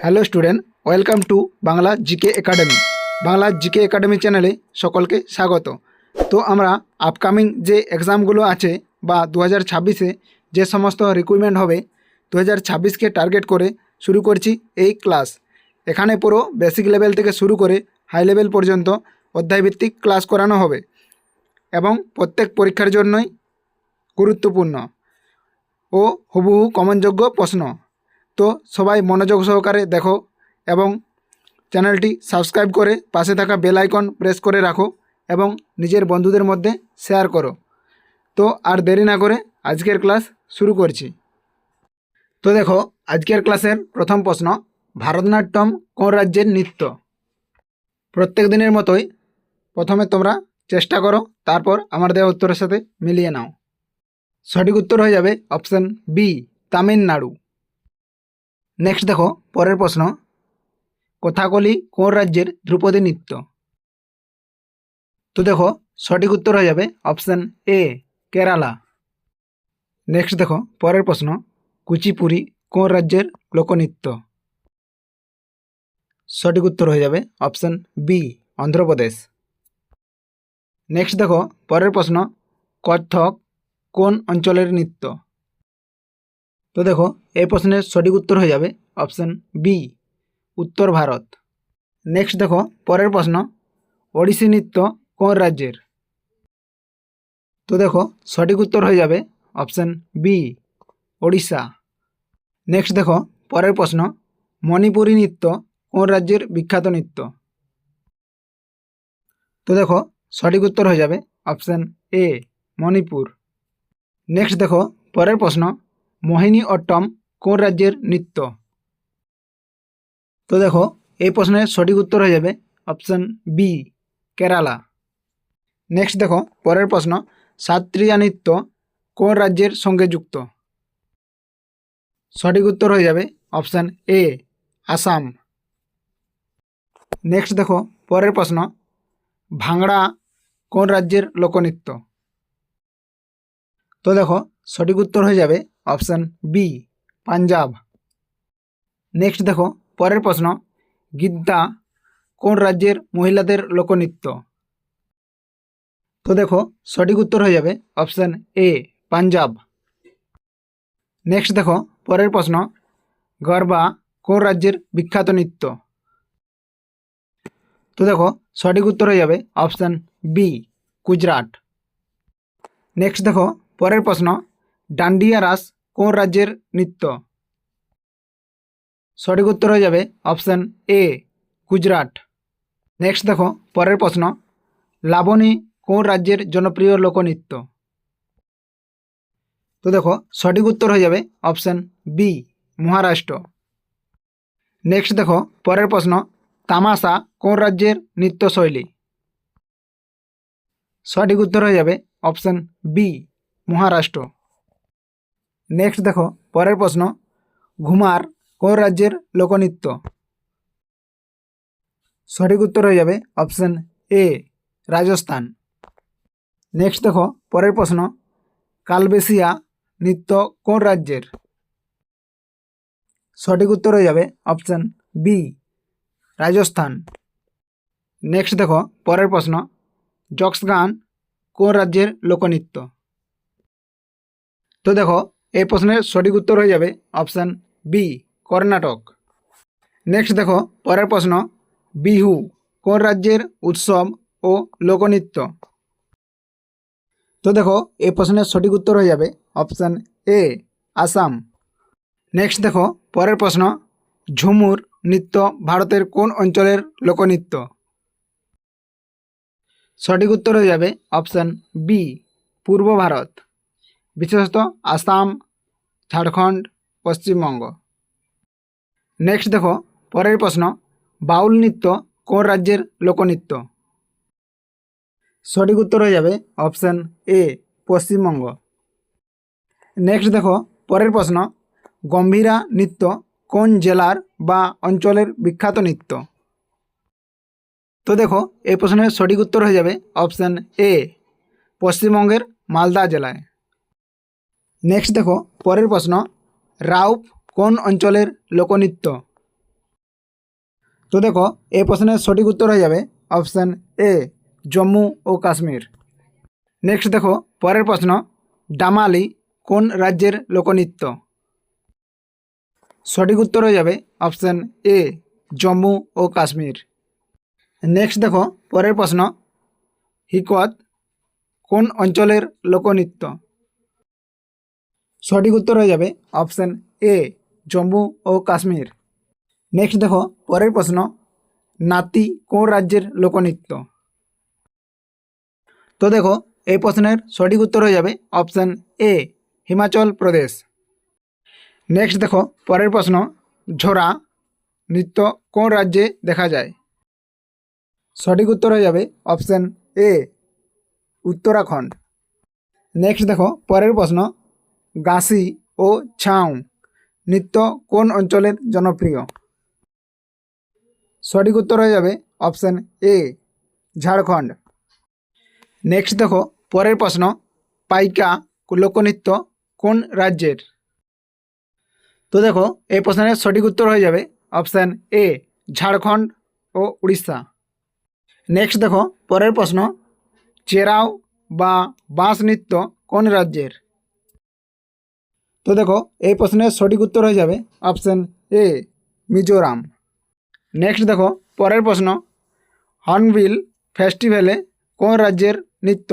Hello student, welcome to Bangla GK academy. Bangla GK academy চ্যানেলে সকলকে স্বাগত। তো আমরা আপকামিং যে এক্সামগুলো আছে বা 2026-এ যে সমস্ত রিক্রুটমেন্ট হবে 2026কে টার্গেট করে শুরু করছি এই ক্লাস। এখানে পুরো বেসিক লেভেল থেকে শুরু করে হাই লেভেল পর্যন্ত অধ্যায়ভিত্তিক ক্লাস করানো হবে এবং প্রত্যেক পরীক্ষার জন্যই গুরুত্বপূর্ণ ও হুবহু কমনযোগ্য প্রশ্ন। তো সবাই মনোযোগ সহকারে দেখো এবং চ্যানেলটি সাবস্ক্রাইব করে পাশে থাকা বেল আইকন প্রেস করে রাখো এবং নিজের বন্ধুদের মধ্যে শেয়ার করো। তো আর দেরি না করে আজকের ক্লাস শুরু করছি। তো দেখো, আজকের ক্লাসের প্রথম প্রশ্ন, ভারতনাট্যম কোন রাজ্যের নৃত্য? প্রত্যেক দিনের মতোই প্রথমে তোমরা চেষ্টা করো, তারপর আমার দেওয়া উত্তরের সাথে মিলিয়ে নাও। সঠিক উত্তর হয়ে যাবে অপশান বি, তামিলনাড়ু। নেক্সট দেখো পরের প্রশ্ন, কথাকলি কোন রাজ্যের ধ্রুপদী নৃত্য? তো দেখো সঠিক উত্তর হয়ে যাবে অপশান এ, কেরালা। নেক্সট দেখো পরের প্রশ্ন, কুচিপুড়ি কোন রাজ্যের লোকনৃত্য? সঠিক উত্তর হয়ে যাবে অপশান বি, অন্ধ্রপ্রদেশ। নেক্সট দেখো পরের প্রশ্ন, কত্থক কোন অঞ্চলের নৃত্য? তো দেখো এই প্রশ্নের সঠিক উত্তর হয়ে যাবে অপশান বি, উত্তর ভারত। নেক্সট দেখো পরের প্রশ্ন, ওড়িশি নৃত্য কোন রাজ্যের? তো দেখো সঠিক উত্তর হয়ে যাবে অপশান বি, ওড়িশা। নেক্সট দেখো পরের প্রশ্ন, মণিপুরী নৃত্য কোন রাজ্যের বিখ্যাত নৃত্য? তো দেখো সঠিক উত্তর হয়ে যাবে অপশান এ, মণিপুর। নেক্সট দেখো পরের প্রশ্ন, মোহিনী অট্টম কোন রাজ্যের নৃত্য? তো দেখো এই প্রশ্নের সঠিক উত্তর হয়ে যাবে অপশান বি, কেরালা। নেক্সট দেখো পরের প্রশ্ন, সাত্রিয়া নৃত্য কোন রাজ্যের সঙ্গে যুক্ত? সঠিক উত্তর হয়ে যাবে অপশান এ, আসাম। নেক্সট দেখো পরের প্রশ্ন, ভাংড়া কোন রাজ্যের লোকনৃত্য? তো দেখো সঠিক উত্তর হয়ে যাবে অপশান বি, পাঞ্জাব। নেক্সট দেখো পরের প্রশ্ন, গিদ্দা কোন রাজ্যের মহিলাদের লোকনৃত্য? তো দেখো সঠিক উত্তর হয়ে যাবে অপশান এ, পাঞ্জাব। নেক্সট দেখো পরের প্রশ্ন, গরবা কোন রাজ্যের বিখ্যাত নৃত্য? তো দেখো সঠিক উত্তর হয়ে যাবে অপশান বি, গুজরাট। নেক্সট দেখো পরের প্রশ্ন, ডান্ডিয়া রাস কোন রাজ্যের নৃত্য? সঠিক উত্তর হয়ে যাবে অপশান এ, গুজরাট। নেক্সট দেখো পরের প্রশ্ন, লাবণী কোন রাজ্যের জনপ্রিয় লোকনৃত্য? তো দেখো সঠিক উত্তর হয়ে যাবে অপশান বি, মহারাষ্ট্র। নেক্সট দেখো পরের প্রশ্ন, তামাশা কোন রাজ্যের নৃত্যশৈলী? সঠিক উত্তর হয়ে যাবে অপশান বি, মহারাষ্ট্র। নেক্সট দেখো পরের প্রশ্ন, ঘুমার কোন রাজ্যের লোকনৃত্য? সঠিক উত্তর হয়ে যাবে অপশান এ, রাজস্থান। নেক্সট দেখো পরের প্রশ্ন, কালবেসিয়া নৃত্য কোন রাজ্যের? সঠিক উত্তর হয়ে যাবে অপশান বি, রাজস্থান। নেক্সট দেখো পরের প্রশ্ন, যক্ষগান কোন রাজ্যের লোকনৃত্য? তো দেখো এই প্রশ্নের সঠিক উত্তর হয়ে যাবে অপশান বি, কর্ণাটক। নেক্সট দেখো পরের প্রশ্ন, বিহু কোন রাজ্যের উৎসব ও লোকনৃত্য? তো দেখো এই প্রশ্নের সঠিক উত্তর হয়ে যাবে অপশান এ, আসাম। নেক্সট দেখো পরের প্রশ্ন, ঝুমুর নৃত্য ভারতের কোন অঞ্চলের লোকনৃত্য? সঠিক উত্তর হয়ে যাবে অপশান বি, পূর্ব ভারত, বিশেষত আসাম, ঝাড়খণ্ড, পশ্চিমবঙ্গ। নেক্সট দেখো পরের প্রশ্ন, বাউল নৃত্য কোন রাজ্যের লোকনৃত্য? সঠিক উত্তর হয়ে যাবে অপশান এ, পশ্চিমবঙ্গ। নেক্সট দেখো পরের প্রশ্ন, গম্ভীরা নৃত্য কোন জেলার বা অঞ্চলের বিখ্যাত নৃত্য? তো দেখো এই প্রশ্নের সঠিক উত্তর হয়ে যাবে অপশান এ, পশ্চিমবঙ্গের মালদা জেলায়। নেক্সট দেখো পরের প্রশ্ন, রাউফ কোন অঞ্চলের লোকনৃত্য? তো দেখো এই প্রশ্নের সঠিক উত্তর হয়ে যাবে অপশান এ জম্মু ও কাশ্মীর। নেক্সট দেখো পরের প্রশ্ন, ডামালি কোন রাজ্যের লোকনৃত্য? সঠিক উত্তর হয়ে যাবে অপশান এ জম্মু ও কাশ্মীর। নেক্সট দেখো পরের প্রশ্ন, হিকত কোন অঞ্চলের লোকনৃত্য? সঠিক উত্তর হয়ে যাবে অপশান এ জম্মু ও কাশ্মীর। নেক্সট দেখো পরের প্রশ্ন, নাতি কোন রাজ্যের লোকনৃত্য? তো দেখো এই প্রশ্নের সঠিক উত্তর হয়ে যাবে অপশান এ হিমাচল প্রদেশ। নেক্সট দেখো পরের প্রশ্ন, ঝোরা নৃত্য কোন রাজ্যে দেখা যায়? সঠিক উত্তর হয়ে যাবে অপশান এ উত্তরাখণ্ড। নেক্সট দেখো পরের প্রশ্ন, গাসি ও ছাউ নৃত্য কোন অঞ্চলের জনপ্রিয়? সঠিক উত্তর হয়ে যাবে অপশান এ ঝাড়খণ্ড। নেক্সট দেখো পরের প্রশ্ন, পাইকা লোকনৃত্য কোন রাজ্যের? তো দেখো এই প্রশ্নের সঠিক উত্তর হয়ে যাবে অপশান এ ঝাড়খণ্ড ও উড়িষ্যা। নেক্সট দেখো পরের প্রশ্ন, চেরাও বা বাঁশ নৃত্য কোন রাজ্যের? তো দেখো এই প্রশ্নের সঠিক উত্তর হয়ে যাবে অপশান এ মিজোরাম। নেক্সট দেখো পরের প্রশ্ন, হর্নবিল ফেস্টিভ্যালে কোন রাজ্যের নৃত্য?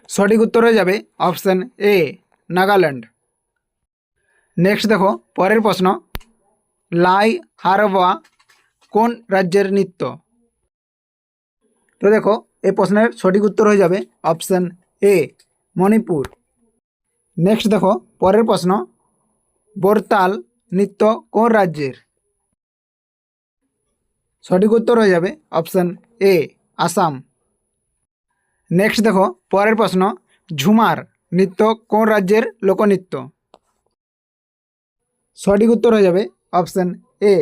সঠিক উত্তর হয়ে যাবে অপশান এ নাগাল্যান্ড। নেক্সট দেখো পরের প্রশ্ন, লাই হারওয়া কোন রাজ্যের নৃত্য? তো দেখো এই প্রশ্নের সঠিক উত্তর হয়ে যাবে অপশান এ মণিপুর। নেক্সট দেখো পরের প্রশ্ন, বোরতাল নৃত্য কোন রাজ্যের? সঠিক উত্তর হয়ে যাবে অপশান এ আসাম। নেক্সট দেখো পরের প্রশ্ন, ঝুমার নৃত্য কোন রাজ্যের লোকনৃত্য? সঠিক উত্তর হয়ে যাবে অপশান এ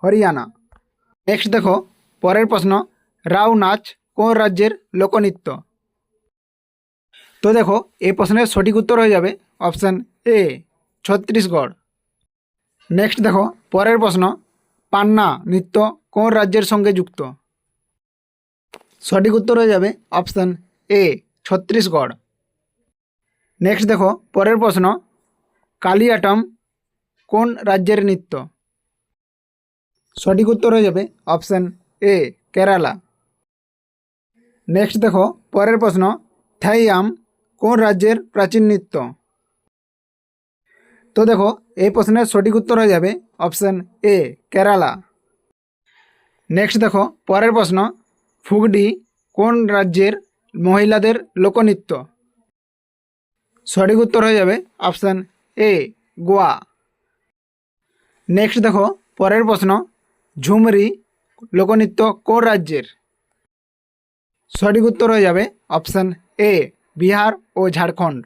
হরিয়ানা। নেক্সট দেখো পরের প্রশ্ন, রাও নাচ কোন রাজ্যের লোকনৃত্য? তো দেখো এই প্রশ্নের সঠিক উত্তর হয়ে যাবে অপশান এ ছত্তিশগড়। নেক্সট দেখো পরের প্রশ্ন, পান্না নৃত্য কোন রাজ্যের সঙ্গে যুক্ত? সঠিক উত্তর হয়ে যাবে অপশান এ ছত্তিশগড়। নেক্সট দেখো পরের প্রশ্ন, কালিয়াটম কোন রাজ্যের নৃত্য? সঠিক উত্তর হয়ে যাবে অপশান এ কেরালা। নেক্সট দেখো পরের প্রশ্ন, থাইয়াম কোন রাজ্যের প্রাচীন নৃত্য? তো দেখো এই প্রশ্নের সঠিক উত্তর হয়ে যাবে অপশান এ কেরালা। নেক্সট দেখো পরের প্রশ্ন, ফুগডি কোন রাজ্যের মহিলাদের লোকনৃত্য? সঠিক উত্তর হয়ে যাবে অপশান এ গোয়া। নেক্সট দেখো পরের প্রশ্ন, ঝুমরি লোকনৃত্য কোন রাজ্যের? সঠিক উত্তর হয়ে যাবে অপশান এ বিহার ও ঝাড়খণ্ড।